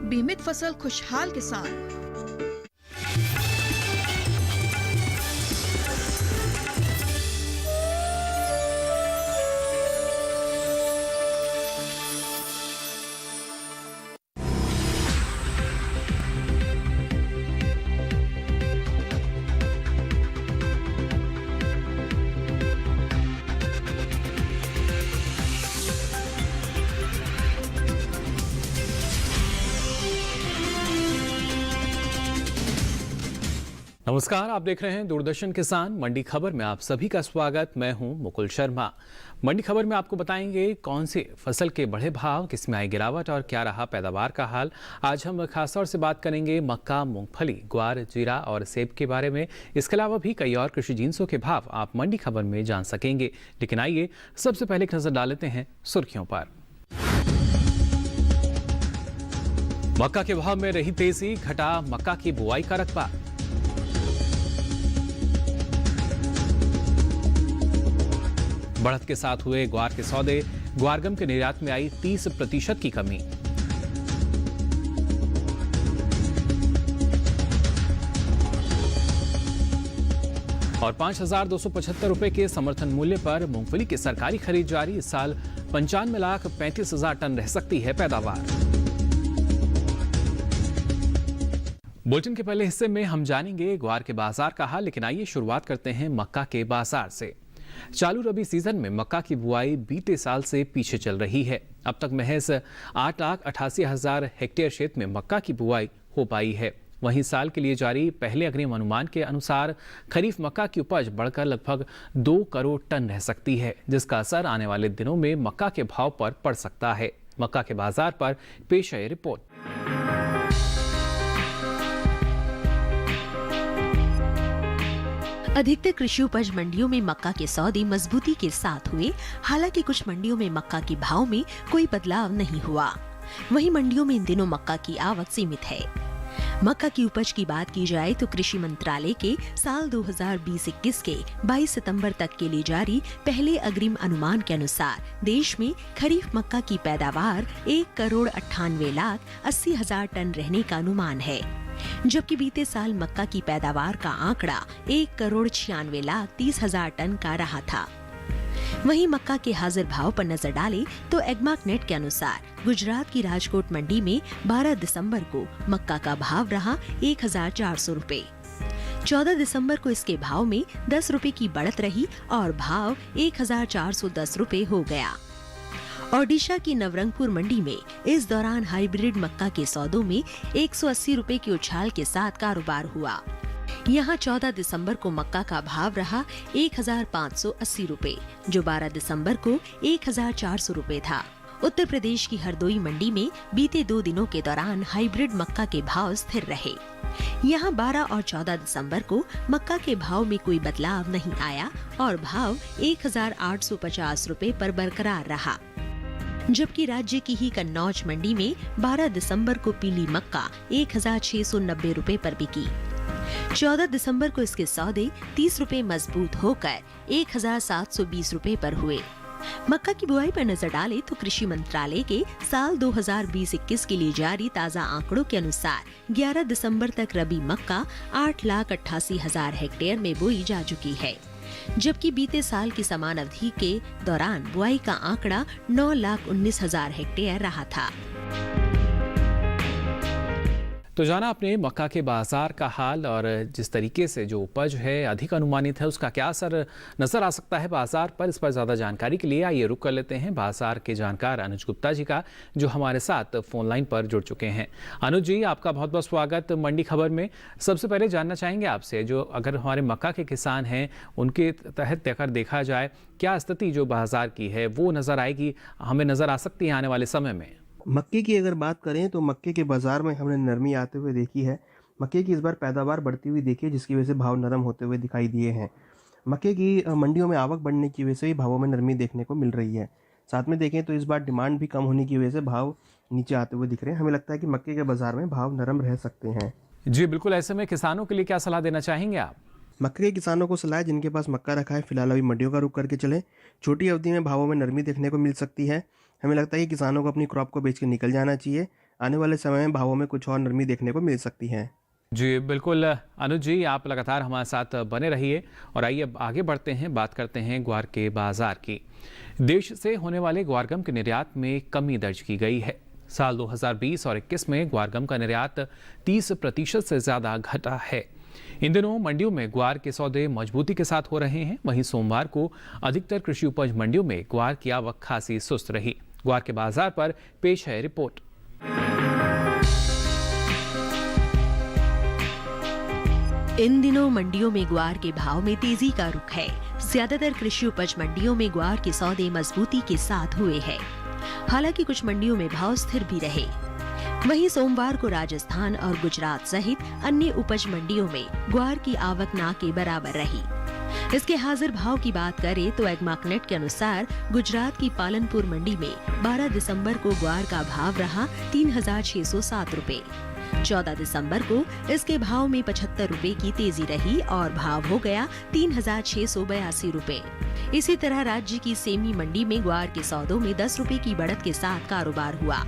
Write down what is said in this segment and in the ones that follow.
बीमित फसल खुशहाल किसान। नमस्कार, आप देख रहे हैं दूरदर्शन किसान मंडी खबर में आप सभी का स्वागत। मैं हूं मुकुल शर्मा। मंडी खबर में आपको बताएंगे कौन सी फसल के बढ़े भाव, किसमें आई गिरावट और क्या रहा पैदावार का हाल। आज हम खासतौर से बात करेंगे मक्का, मूंगफली, ग्वार, जीरा और सेब के बारे में। इसके अलावा भी कई और कृषि जिन्सों के भाव आप मंडी खबर में जान सकेंगे। लेकिन आइए सबसे पहले एक नजर डाल लेते हैं सुर्खियों पर। मक्का के भाव में रही तेजी, घटा मक्का की बुआई का रकबा। बढ़त के साथ हुए ग्वार के सौदे, ग्वारगम के निर्यात में आई 30% की कमी। और 5,275 रुपए के समर्थन मूल्य पर मूंगफली की सरकारी खरीद जारी। इस साल 95,35,000 टन रह सकती है पैदावार। बुलेटिन के पहले हिस्से में हम जानेंगे ग्वार के बाजार का हाल, लेकिन आइए शुरुआत करते हैं मक्का के बाजार से। चालू रबी सीजन में मक्का की बुआई बीते साल से पीछे चल रही है। अब तक महज 8,88,000 हेक्टेयर क्षेत्र में मक्का की बुआई हो पाई है। वहीं साल के लिए जारी पहले अग्रिम अनुमान के अनुसार खरीफ मक्का की उपज बढ़कर लगभग 2 करोड़ टन रह सकती है, जिसका असर आने वाले दिनों में मक्का के भाव पर पड़ सकता है। मक्का के बाजार पर पेश है रिपोर्ट। अधिकतर कृषि उपज मंडियों में मक्का के सौदे मजबूती के साथ हुए। हालांकि कुछ मंडियों में मक्का के भाव में कोई बदलाव नहीं हुआ। वहीं मंडियों में इन दिनों मक्का की आवक सीमित है। मक्का की उपज की बात की जाए तो कृषि मंत्रालय के साल 2020-21 के 22 सितंबर तक के लिए जारी पहले अग्रिम अनुमान के अनुसार देश में खरीफ मक्का की पैदावार 1,98,80,000 टन रहने का अनुमान है, जबकि बीते साल मक्का की पैदावार का आंकड़ा 1,96,30,000 टन का रहा था। वहीं मक्का के हाजिर भाव पर नजर डालें तो एग्मार्क नेट के अनुसार गुजरात की राजकोट मंडी में 12 दिसंबर को मक्का का भाव रहा 1,400 रुपए। 14 दिसंबर को इसके भाव में 10 रुपए की बढ़त रही और भाव 1,410 रुपए हो गया। ओडिशा की नवरंगपुर मंडी में इस दौरान हाइब्रिड मक्का के सौदों में 180 रुपए के उछाल के साथ कारोबार हुआ। यहाँ 14 दिसंबर को मक्का का भाव रहा 1,580 रुपए, जो 12 दिसंबर को 1,400 रुपए था। उत्तर प्रदेश की हरदोई मंडी में बीते 2 दिनों के दौरान हाइब्रिड मक्का के भाव स्थिर रहे। यहाँ 12 और 14 दिसंबर को मक्का के भाव में कोई बदलाव नहीं आया और भाव 1,850 रुपए पर बरकरार रहा। जबकि राज्य की ही कन्नौज मंडी में 12 दिसंबर को पीली मक्का 1,690 रुपए पर बिकी। 14 दिसंबर को इसके सौदे 30 रुपए मजबूत होकर 1,720 रुपए पर हुए। मक्का की बुआई पर नजर डालें तो कृषि मंत्रालय के साल 2020-21 के लिए जारी ताज़ा आंकड़ों के अनुसार 11 दिसंबर तक रबी मक्का 8,88,000 हेक्टेयर में बोई जा चुकी है, जबकि बीते साल की समान अवधि के दौरान बुआई का आंकड़ा 9,19,000 हेक्टेयर रहा था। तो जाना आपने मक्का के बाजार का हाल और जिस तरीके से जो उपज है अधिक अनुमानित है, उसका क्या असर नजर आ सकता है बाजार पर। इस पर ज़्यादा जानकारी के लिए आइए रुक कर लेते हैं बाजार के जानकार अनुज गुप्ता जी का, जो हमारे साथ फोन लाइन पर जुड़ चुके हैं। अनुज जी, आपका बहुत बहुत स्वागत मंडी खबर में। सबसे पहले जानना चाहेंगे आपसे, जो अगर हमारे मक्का के किसान हैं उनके तहत अगर देखा जाए क्या स्थिति जो बाजार की है वो नज़र आएगी, हमें नज़र आ सकती है आने वाले समय में? मक्के की अगर बात करें तो मक्के के बाज़ार में हमने नरमी आते हुए देखी है। मक्के की इस बार पैदावार बढ़ती हुई देखी है, जिसकी वजह से भाव नरम होते हुए दिखाई दिए हैं। मक्के की मंडियों में आवक बढ़ने की वजह से भी भावों में नरमी देखने को मिल रही है। साथ में देखें तो इस बार डिमांड भी कम होने की वजह से भाव नीचे आते हुए दिख रहे हैं। हमें लगता है कि मक्के के बाज़ार में भाव नरम रह सकते हैं। जी बिल्कुल, ऐसे में किसानों के लिए क्या सलाह देना चाहेंगे आप? मक्के के किसानों को सलाह है, जिनके पास मक्का रखा है फिलहाल अभी मंडियों का रुख करके चलें। छोटी अवधि में भावों में नरमी देखने को मिल सकती है। हमें लगता है कि किसानों को अपनी क्रॉप को बेच के निकल जाना चाहिए। आने वाले समय में भावों में कुछ और नरमी देखने को मिल सकती है। जी बिल्कुल अनुज जी, आप लगातार हमारे साथ बने रहिए और आइए अब आगे बढ़ते हैं, बात करते हैं ग्वार के बाजार की। देश से होने वाले ग्वारगम के निर्यात में कमी दर्ज की गई है। साल 2020 और 21 में ग्वारगम का निर्यात 30% से ज़्यादा घटा है। इन दिनों मंडियों में ग्वार के सौदे मजबूती के साथ हो रहे हैं। वहीं सोमवार को अधिकतर कृषि उपज मंडियों में ग्वार की आवक खासी सुस्त रही। ग्वार के बाजार पर पेश है रिपोर्ट। इन दिनों मंडियों में ग्वार के भाव में तेजी का रुख है। ज्यादातर कृषि उपज मंडियों में ग्वार के सौदे मजबूती के साथ हुए हैं। हालांकि कुछ मंडियों में भाव स्थिर भी रहे। वहीं सोमवार को राजस्थान और गुजरात सहित अन्य उपज मंडियों में ग्वार की आवक ना के बराबर रही। इसके हाजिर भाव की बात करें तो एग्मार्कनेट के अनुसार गुजरात की पालनपुर मंडी में 12 दिसंबर को ग्वार का भाव रहा 3607 रुपए। 14 दिसंबर को इसके भाव में 75 रुपए की तेजी रही और भाव हो गया 3682 रुपए। इसी तरह राज्य की सेमी मंडी में ग्वार के सौदों में 10 रुपए की बढ़त के साथ कारोबार हुआ।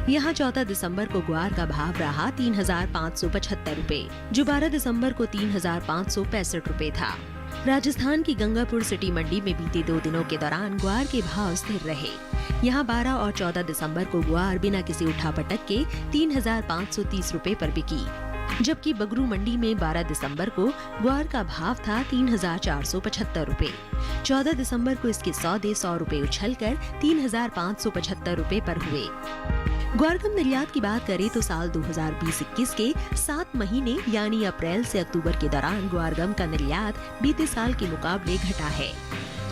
यहाँ 14 दिसंबर को ग्वार का भाव रहा 3575 रुपए, जो 12 दिसंबर को 3565 रुपए था। राजस्थान की गंगापुर सिटी मंडी में बीते 2 दिनों के दौरान ग्वार के भाव स्थिर रहे। यहाँ 12 और 14 दिसंबर को ग्वार बिना किसी उठापटक के 3530 रुपए पर बिकी, जबकि बगरू मंडी में 12 दिसंबर को ग्वार का भाव था 3475 रुपए। 14 दिसंबर को इसके सौदे 100 रुपए उछलकर 3575 रुपए पर हुए। ग्वारगम निर्यात की बात करें तो साल 2020-21 के 7 महीने यानी अप्रैल से अक्टूबर के दौरान ग्वारगम का निर्यात बीते साल के मुकाबले घटा है।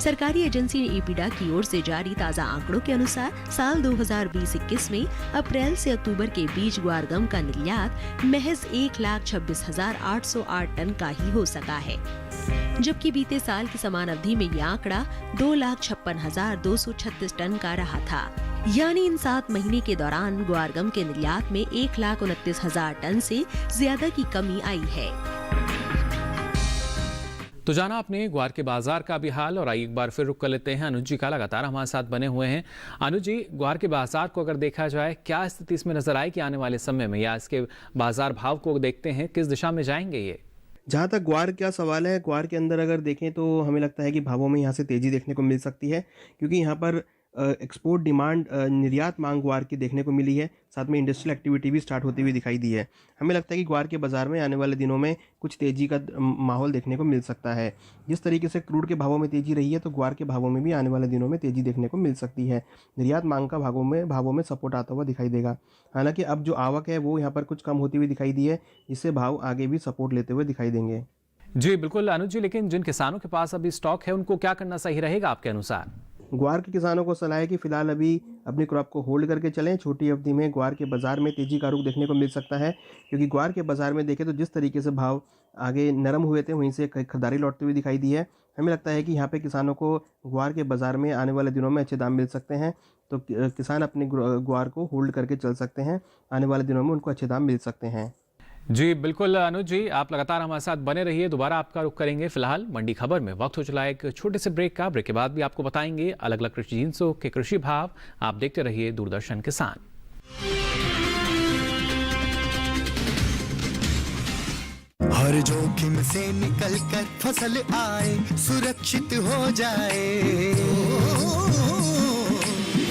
सरकारी एजेंसी एपीडा की ओर से जारी ताज़ा आंकड़ों के अनुसार साल 2020-21 में अप्रैल से अक्टूबर के बीच ग्वारगम का निर्यात महज 1,26,808 टन का ही हो सका है, जबकि बीते साल की समान अवधि में यह आंकड़ा 2,56,236 टन का रहा था। यानी इन 7 महीने के दौरान ग्वारगम के निर्यात में 1,29,000 टन से ज्यादा की कमी आई है। तो जाना आपने ग्वार के बाजार का भी हाल, और आइए एक बार फिर रुक कर लेते हैं अनुज जी का, लगातार हमारे साथ बने हुए हैं। अनुज जी, ग्वार के बाजार को अगर देखा जाए, क्या स्थिति इसमें नजर आए कि आने वाले समय में, या इसके बाजार भाव को देखते हैं किस दिशा में जाएंगे ये? जहाँ तक ग्वार का सवाल है, ग्वार के अंदर अगर देखें तो हमें लगता है कि भावों में यहाँ से तेज़ी देखने को मिल सकती है, क्योंकि यहाँ पर एक्सपोर्ट डिमांड निर्यात मांग ग्वार की देखने को मिली है। साथ में इंडस्ट्रियल एक्टिविटी भी स्टार्ट होती हुई दिखाई दी है। हमें लगता है कि ग्वार के बाज़ार में आने वाले दिनों में कुछ तेज़ी का माहौल देखने को मिल सकता है। जिस तरीके से क्रूड के भावों में तेज़ी रही है, तो ग्वार के भावों में भी आने वाले दिनों में तेज़ी देखने को मिल सकती है। निर्यात मांग का भावों में सपोर्ट आता हुआ दिखाई देगा। हालांकि अब जो आवक है वो यहाँ पर कुछ कम होती हुई दिखाई दी है, जिससे भाव आगे भी सपोर्ट लेते हुए दिखाई देंगे। जी बिल्कुल अनुज जी, लेकिन जिन किसानों के पास अभी स्टॉक है उनको क्या करना सही रहेगा आपके अनुसार? ग्वार के किसानों को सलाह है कि फिलहाल अभी अपनी क्रॉप को होल्ड करके चलें। छोटी अवधि में ग्वार के बाज़ार में तेज़ी का रुख देखने को मिल सकता है, क्योंकि ग्वार के बाज़ार में देखें तो जिस तरीके से भाव आगे नरम हुए थे, वहीं से खरीदारी लौटती हुई दिखाई दी है। हमें लगता है कि यहाँ पे किसानों को ग्वार के बाज़ार में आने वाले दिनों में अच्छे दाम मिल सकते हैं, तो किसान अपने ग्वार को होल्ड करके चल सकते हैं। आने वाले दिनों में उनको अच्छे दाम मिल सकते हैं। जी बिल्कुल अनुज जी, आप लगातार हमारे साथ बने रहिए, दोबारा आपका रुख करेंगे। फिलहाल मंडी खबर में वक्त हो चला है एक छोटे से ब्रेक का। ब्रेक के बाद भी आपको बताएंगे अलग अलग कृषि जिन्सों के कृषि भाव। आप देखते रहिए दूरदर्शन किसान। हर जोखिम से निकल कर फसल आए, सुरक्षित हो जाए।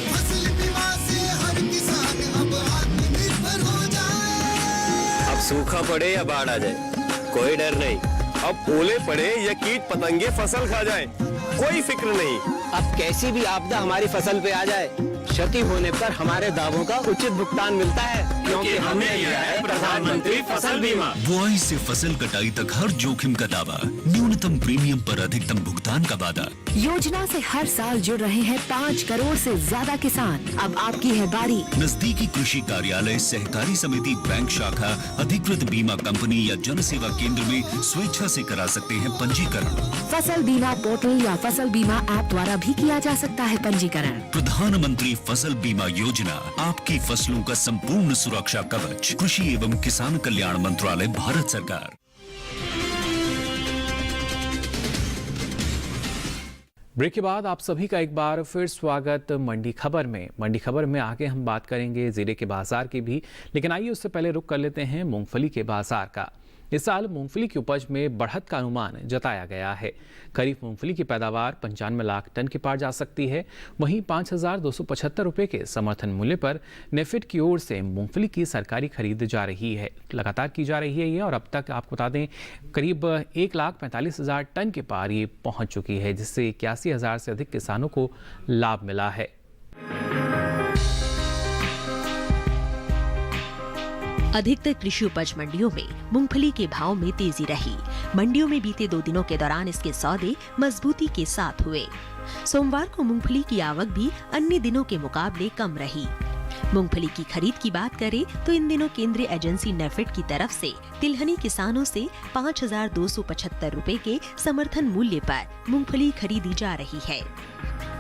फसल बीमा से हर किसान अब आत्मनिर्भर हो जाए। अब सूखा पड़े या बाढ़ आ जाए, कोई डर नहीं। अब ओले पड़े या कीट पतंगे फसल खा जाए, कोई फिक्र नहीं। अब कैसी भी आपदा हमारी फसल पे आ जाए, क्षति होने पर हमारे दावों का उचित भुगतान मिलता है, क्योंकि हमने लिया है प्रधानमंत्री फसल बीमा। बुआई से फसल कटाई तक हर जोखिम का दावा, न्यूनतम प्रीमियम पर अधिकतम भुगतान का वादा। योजना से हर साल जुड़ रहे हैं 5 करोड़ से ज्यादा किसान। अब आपकी है बारी। नजदीकी कृषि कार्यालय, सहकारी समिति, बैंक शाखा, अधिकृत बीमा कंपनी या जन सेवा केंद्र में स्वेच्छा से करा सकते हैं पंजीकरण। फसल बीमा पोर्टल या फसल बीमा ऐप द्वारा भी किया जा सकता है पंजीकरण। प्रधानमंत्री फसल बीमा योजना, आपकी फसलों का संपूर्ण सुरक्षा कवच। कृषि एवं किसान कल्याण मंत्रालय, भारत सरकार। ब्रेक के बाद आप सभी का एक बार फिर स्वागत मंडी खबर में। मंडी खबर में आगे हम बात करेंगे जीरे के बाजार की भी, लेकिन आइए उससे पहले रुक कर लेते हैं मूंगफली के बाजार का। इस साल मूंगफली की उपज में बढ़त का अनुमान जताया गया है। खरीफ मूंगफली की पैदावार 95 लाख टन के पार जा सकती है। वहीं 5,275 रुपये के समर्थन मूल्य पर नेफेड की ओर से मूंगफली की सरकारी खरीद जा रही है, लगातार की जा रही है ये, और अब तक आपको बता दें करीब 1,45,000 टन के पार ये पहुंच चुकी है, जिससे 81,000 से अधिक किसानों को लाभ मिला है। अधिकतर कृषि उपज मंडियों में मूंगफली के भाव में तेजी रही। मंडियों में बीते 2 दिनों के दौरान इसके सौदे मजबूती के साथ हुए। सोमवार को मूंगफली की आवक भी अन्य दिनों के मुकाबले कम रही। मूंगफली की खरीद की बात करें तो इन दिनों केंद्रीय एजेंसी नेफेड की तरफ से तिलहनी किसानों से 5,275 रुपए के समर्थन मूल्य पर मूंगफली खरीदी जा रही है।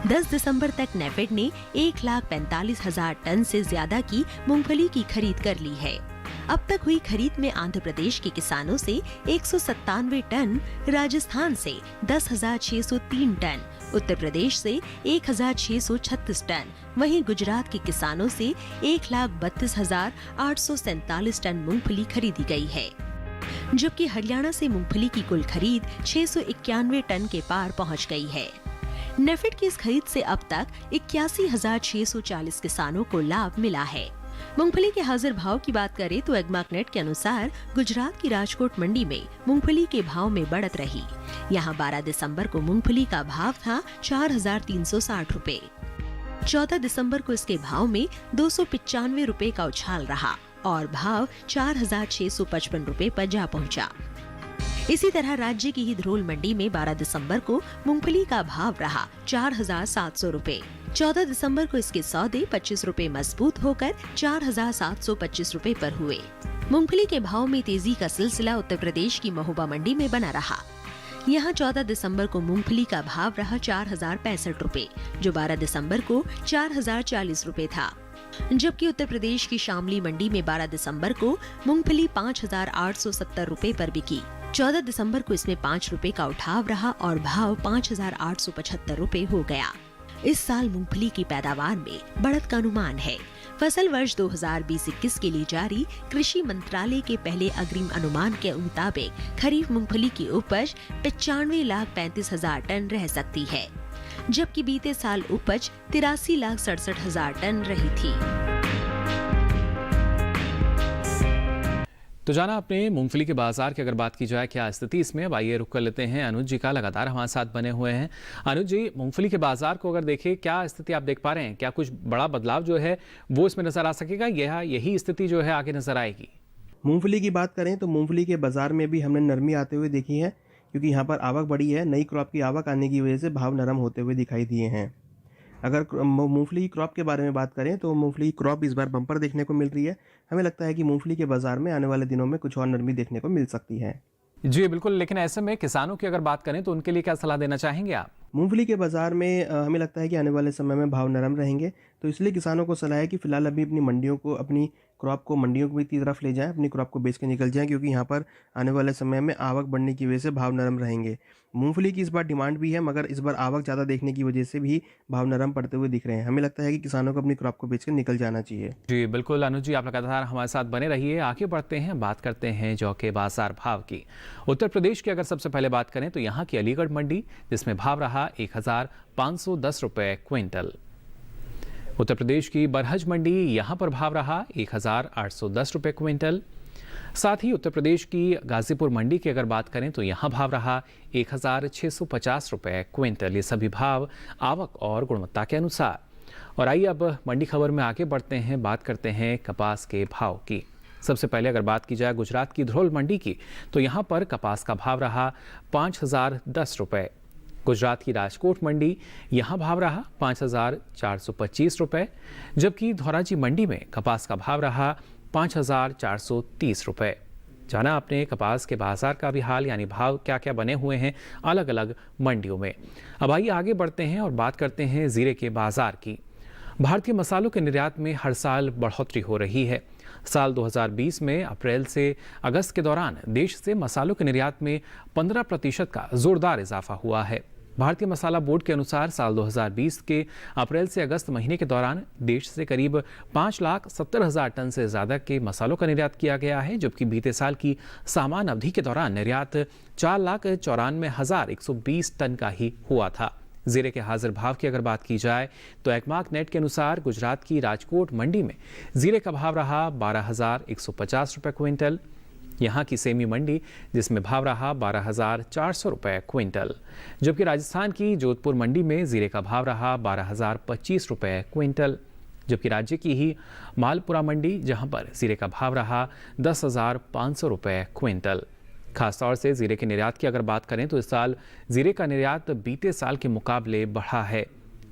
10 दिसंबर तक नेफेड ने 1,45,000 टन से ज्यादा की मूंगफली की खरीद कर ली है। अब तक हुई खरीद में आंध्र प्रदेश के किसानों से 197 टन, राजस्थान से 10,603 टन, उत्तर प्रदेश से 1,636 टन, वहीं गुजरात के किसानों से 1,32,847 टन मूंगफली खरीदी गई है। जबकि हरियाणा से मूंगफली की कुल खरीद 691 टन के पार पहुंच गई है। नेफेड की इस खरीद से अब तक 81,640 किसानों को लाभ मिला है। मूंगफली के हाजिर भाव की बात करें तो एग्मार्कनेट के अनुसार गुजरात की राजकोट मंडी में मूंगफली के भाव में बढ़त रही। यहां 12 दिसंबर को मूंगफली का भाव था 4,360 रुपए। 14 दिसंबर को इसके भाव में 295 रुपए का उछाल रहा और भाव 4,655 रुपए पर जा पहुंचा। इसी तरह राज्य की ही धरोल मंडी में 12 दिसंबर को मूंगफली का भाव रहा 4,700 रुपए। 14 दिसंबर को इसके सौदे 25 रुपए मजबूत होकर 4,725 रुपए पर हुए। मूंगफली के भाव में तेजी का सिलसिला उत्तर प्रदेश की महोबा मंडी में बना रहा। यहाँ 14 दिसंबर को मूंगफली का भाव रहा 4,065 रुपए, जो 12 दिसंबर को 4,040 रुपए था। जबकि उत्तर प्रदेश की शामली मंडी में 12 दिसंबर को मूंगफली 5,870 रुपए पर बिकी। 14 दिसंबर को इसमें 5 रुपए का उठाव रहा और भाव 5,875 रुपए हो गया। इस साल मूंगफली की पैदावार में बढ़त का अनुमान है। फसल वर्ष 2020-21 के लिए जारी कृषि मंत्रालय के पहले अग्रिम अनुमान के मुताबिक खरीफ मूंगफली की उपज 95,35,000 टन रह सकती है, जबकि बीते साल उपज 83,67,000 टन रही थी। तो जाना आपने मूंगफली के बाजार की अगर बात की जाए क्या स्थिति इसमें, अब आइए रुक कर लेते हैं अनुज जी का, लगातार हमारे साथ बने हुए हैं। अनुज जी, मूंगफली के बाजार को अगर देखें, क्या स्थिति आप देख पा रहे हैं? क्या कुछ बड़ा बदलाव जो है वो इसमें नजर आ सकेगा, यही स्थिति जो है आगे नजर आएगी? मूंगफली की बात करें तो मूंगफली के बाजार में भी हमने नरमी आते हुए देखी है, क्योंकि यहाँ पर आवक बढ़ी है। नई क्रॉप की आवक आने की वजह से भाव नरम होते हुए दिखाई दिए हैं। अगर मूंगफली की क्रॉप के बारे में बात करें तो मूंगफली की क्रॉप इस बार बम्पर देखने को मिल रही है। हमें लगता है कि मूंगफली के बाजार में आने वाले दिनों में कुछ और नरमी देखने को मिल सकती है। जी बिल्कुल, लेकिन ऐसे में किसानों की अगर बात करें तो उनके लिए क्या सलाह देना चाहेंगे आप? मूंगफली के बाजार में हमें लगता है कि आने वाले समय में भाव नरम रहेंगे, तो इसलिए किसानों को सलाह है कि फिलहाल अभी अपनी क्रॉप को मंडियों की तरफ ले जाएं, अपनी क्रॉप को बेच के निकल जाएं, क्योंकि यहाँ पर आने वाले समय में आवक बढ़ने की वजह से भाव नरम रहेंगे। मूंगफली की इस बार डिमांड भी है, मगर इस बार आवक ज़्यादा देखने की वजह से भी भाव नरम पड़ते हुए दिख रहे हैं। हमें लगता है कि किसानों को अपनी क्रॉप को बेचकर निकल जाना चाहिए। जी बिल्कुल अनुज जी, आप लगातार हमारे साथ बने रहिए। आगे बढ़ते हैं, बात करते हैं जौ के बाजार भाव की। उत्तर प्रदेश की अगर सबसे पहले बात करें तो यहाँ की अलीगढ़ मंडी, जिसमें भाव रहा 1,510 रुपए क्विंटल। उत्तर प्रदेश की बरहज मंडी, यहाँ पर भाव रहा 1,810 रुपए क्विंटल। साथ ही उत्तर प्रदेश की गाजीपुर मंडी की अगर बात करें तो यहाँ भाव रहा 1,650 रुपए क्विंटल। ये सभी भाव आवक और गुणवत्ता के अनुसार। और आइए अब मंडी खबर में आगे बढ़ते हैं, बात करते हैं कपास के भाव की। सबसे पहले अगर बात की जाए गुजरात की धरोल मंडी की, तो यहाँ पर कपास का भाव रहा 5,010 रुपए। गुजरात की राजकोट मंडी, यहाँ भाव रहा 5,425 रुपए, जबकि धौराजी मंडी में कपास का भाव रहा 5,430 रुपए। जाना आपने कपास के बाजार का भी हाल, यानी भाव क्या क्या बने हुए हैं अलग अलग मंडियों में। अब आइए आगे बढ़ते हैं और बात करते हैं जीरे के बाजार की। भारतीय मसालों के निर्यात में हर साल बढ़ोतरी हो रही है। साल 2020 में अप्रैल से अगस्त के दौरान देश से मसालों के निर्यात में 15% का जोरदार इजाफा हुआ है। भारतीय मसाला बोर्ड के अनुसार साल 2020 के अप्रैल से अगस्त महीने के दौरान देश से करीब 5,70,000 टन से ज़्यादा के मसालों का निर्यात किया गया है, जबकि बीते साल की समान अवधि के दौरान निर्यात 4,94,120 टन का ही हुआ था। जीरे के हाजिर भाव की अगर बात की जाए तो एगमार्क नेट के अनुसार गुजरात की राजकोट मंडी में जीरे का भाव रहा 12,150 रुपये क्विंटल। यहाँ की सेमी मंडी जिसमें भाव रहा 12,400 रुपये क्विंटल, जबकि राजस्थान की जोधपुर मंडी में जीरे का भाव रहा 12,025 रुपये क्विंटल, जबकि राज्य की ही मालपुरा मंडी जहाँ पर जीरे का भाव रहा 10,500 रुपये क्विंटल। खासतौर से जीरे के निर्यात की अगर बात करें तो इस साल जीरे का निर्यात बीते साल के मुकाबले बढ़ा है।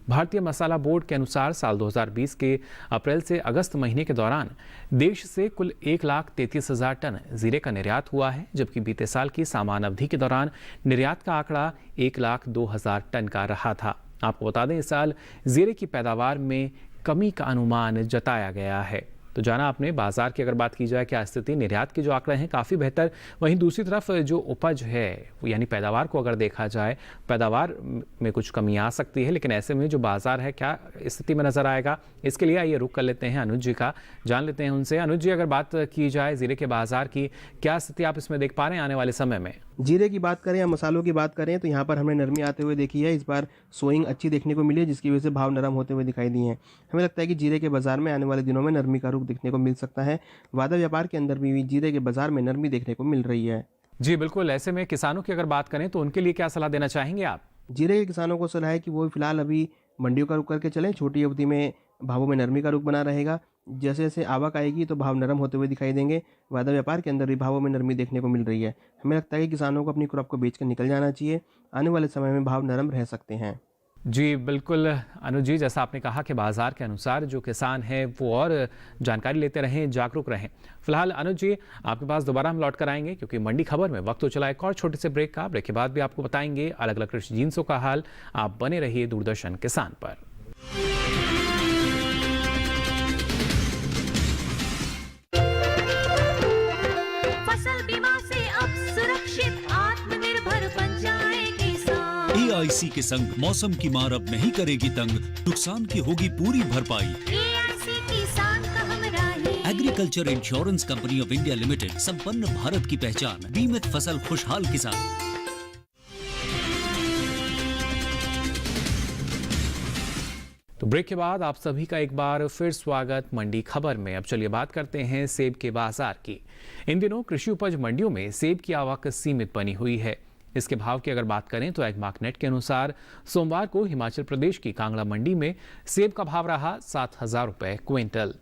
भारतीय मसाला बोर्ड के अनुसार साल 2020 के अप्रैल से अगस्त महीने के दौरान देश से कुल 1,33,000 टन जीरे का निर्यात हुआ है, जबकि बीते साल की समान अवधि के दौरान निर्यात का आंकड़ा 1,02,000 टन का रहा था। आपको बता दें, इस साल जीरे की पैदावार में कमी का अनुमान जताया गया है। तो जाना आपने बाजार की अगर बात की जाए क्या स्थिति, निर्यात के जो आंकड़े हैं काफ़ी बेहतर, वहीं दूसरी तरफ जो उपज है यानी पैदावार को अगर देखा जाए, पैदावार में कुछ कमी आ सकती है, लेकिन ऐसे में जो बाजार है क्या स्थिति में नजर आएगा, इसके लिए आइए रुक कर लेते हैं अनुज जी का, जान लेते हैं उनसे। अनुज जी, अगर बात की जाए जीरे के बाजार की, क्या स्थिति आप इसमें देख पा रहे हैं आने वाले समय में? जीरे की बात करें या मसालों की बात करें तो यहाँ पर हमने नरमी आते हुए देखी है। इस बार सोइंग अच्छी देखने को मिली है, जिसकी वजह से भाव नरम होते हुए दिखाई दिए हैं। हमें लगता है कि जीरे के बाजार में आने वाले दिनों में नरमी का रुख देखने को मिल सकता है। वादा व्यापार के अंदर भी जीरे के बाजार में नरमी देखने को मिल रही है। जी बिल्कुल, ऐसे में किसानों की अगर बात करें तो उनके लिए क्या सलाह देना चाहेंगे आप? जीरे के किसानों को सलाह है कि वो फिलहाल अभी मंडियों का रुख करके चलें। छोटी अवधि में भावों में नरमी का रुख बना रहेगा। जैसे जैसे आवक आएगी तो भाव नरम होते हुए दिखाई देंगे। वादा व्यापार के अंदर भी भावों में नरमी देखने को मिल रही है। हमें लगता है कि किसानों को अपनी क्रॉप को बेचकर निकल जाना चाहिए। आने वाले समय में भाव नरम रह सकते हैं। जी बिल्कुल अनुज जी, जैसा आपने कहा कि बाजार के अनुसार जो किसान हैं वो और जानकारी लेते रहें, जागरूक रहें। फिलहाल अनुज जी, आपके पास दोबारा हम लौट कर आएंगे क्योंकि मंडी खबर में वक्त हो चला एक और छोटे से ब्रेक का। ब्रेक के बाद भी आपको बताएंगे अलग अलग कृषि जिन्सों का हाल। आप बने रहिए दूरदर्शन किसान पर। फसल बीमा से अब सुरक्षित आत्मनिर्भर बन जाए किसान। एआईसी के संग मौसम की मार अब नहीं करेगी तंग, नुकसान की होगी पूरी भरपाई। एआईसी किसान का हमराही। Agriculture insurance company of India limited, संपन्न भारत की पहचान, बीमित फसल खुशहाल किसान। तो ब्रेक के बाद आप सभी का एक बार फिर स्वागत मंडी खबर में। अब चलिए बात करते हैं सेब के बाजार की। इन दिनों कृषि उपज मंडियों में सेब की आवक सीमित बनी हुई है। इसके भाव की अगर बात करें तो एगमार्क नेट के अनुसार सोमवार को हिमाचल प्रदेश की कांगड़ा मंडी में सेब का भाव रहा 7,000 रुपये क्विंटल।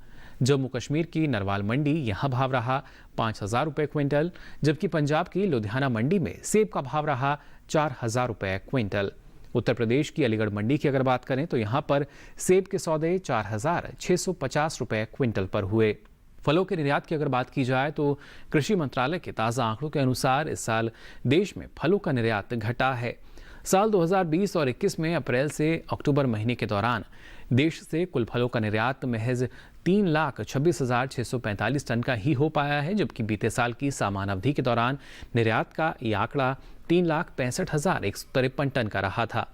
जम्मू कश्मीर की नरवाल मंडी यहाँ भाव रहा 5,000 रुपये क्विंटल, जबकि पंजाब की लुधियाना मंडी में सेब का भाव रहा 4,000 रुपये क्विंटल। उत्तर प्रदेश की अलीगढ़ मंडी की अगर बात करें तो यहाँ पर सेब के सौदे 4,650 रुपये क्विंटल पर हुए। फलों के निर्यात की अगर बात की जाए तो कृषि मंत्रालय के ताज़ा आंकड़ों के अनुसार इस साल देश में फलों का निर्यात घटा है। साल 2020 और 21 में अप्रैल से अक्टूबर महीने के दौरान देश से कुल फलों का निर्यात महज 3,26,645 टन का ही हो पाया है, जबकि बीते साल की समान अवधि के दौरान निर्यात का ये आंकड़ा 3,65,153 टन का रहा था।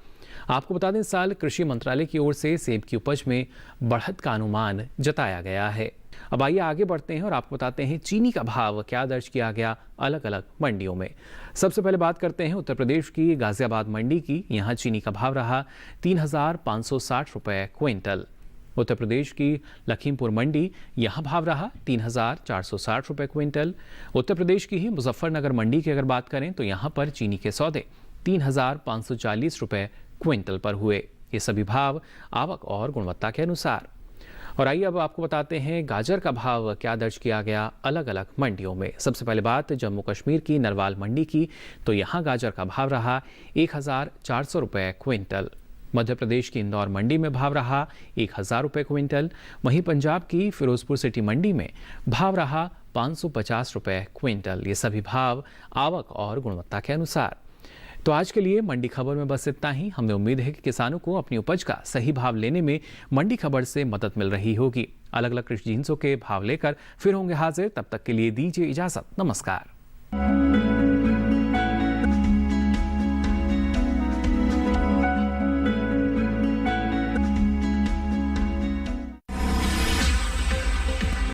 आपको बता दें, इस साल कृषि मंत्रालय की ओर से सेब की उपज में बढ़त का अनुमान जताया गया है। अब आइए आगे बढ़ते हैं और आपको बताते हैं चीनी का भाव क्या दर्ज किया गया अलग अलग मंडियों में। सबसे पहले बात करते हैं उत्तर प्रदेश की गाजियाबाद मंडी की। यहाँ चीनी का भाव रहा 3,560 रुपये क्विंटल। उत्तर प्रदेश की लखीमपुर मंडी यहाँ भाव रहा 3,460 रुपये क्विंटल। उत्तर प्रदेश की ही मुजफ्फरनगर मंडी की अगर बात करें तो यहाँ पर चीनी के सौदे 3,540 रुपये क्विंटल पर हुए। ये सभी भाव आवक और गुणवत्ता के अनुसार। और आइए अब आपको बताते हैं गाजर का भाव क्या दर्ज किया गया अलग अलग मंडियों में। सबसे पहले बात जम्मू कश्मीर की नरवाल मंडी की, तो यहाँ गाजर का भाव रहा 1,400 रुपये क्विंटल। मध्य प्रदेश की इंदौर मंडी में भाव रहा 1,000 रुपये क्विंटल। वहीं पंजाब की फिरोजपुर सिटी मंडी में भाव रहा 550 रुपये क्विंटल। ये सभी भाव आवक और गुणवत्ता के अनुसार। तो आज के लिए मंडी खबर में बस इतना ही। हमें उम्मीद है कि किसानों को अपनी उपज का सही भाव लेने में मंडी खबर से मदद मिल रही होगी। अलग अलग कृषि जिन्सों के भाव लेकर फिर होंगे हाजिर। तब तक के लिए दीजिए इजाजत। नमस्कार।